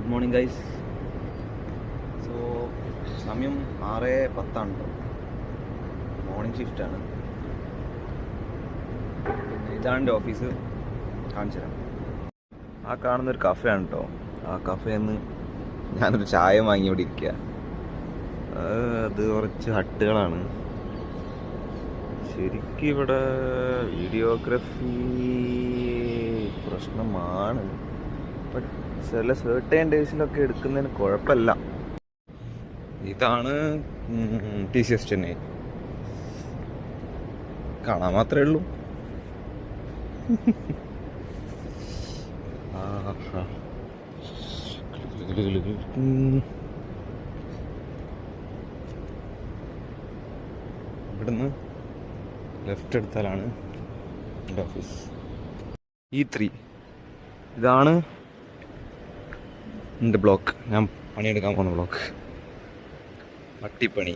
Good morning guys. So സമയം 6:10 കേട്ടോ. Morning ഷിഫ്റ്റാണ്. പിന്നെ ഇതാണ് എൻ്റെ ഓഫീസ്. കാണിച്ചു തരാം. ആ കാണുന്നൊരു കഫേയാണ് കേട്ടോ. ആ കഫേയിൽ നിന്ന് ഞാനൊരു ചായ വാങ്ങി ഇവിടെ ഇരിക്കുക. അത് കുറച്ച് ഹട്ടുകളാണ്. ശരിക്കും ഇവിടെ വീഡിയോഗ്രാഫി പ്രശ്നമാണ്. ബട്ട് ചില സർട്ടേൺ ഡേയ്സിലൊക്കെ എടുക്കുന്നതിന് കുഴപ്പമില്ല. ഇതാണ് TCS ചെന്നൈ. കാണാൻ മാത്രമേ ഉള്ളൂ. ഇവിടുന്ന് ലെഫ്റ്റ് എടുത്താലാണ് എൻ്റെ ഓഫീസ്. E3 ഇതാണ് എൻ്റെ ബ്ലോക്ക്. ഞാൻ പണിയെടുക്കാൻ പോകുന്ന ബ്ലോക്ക്. പട്ടിപ്പണി.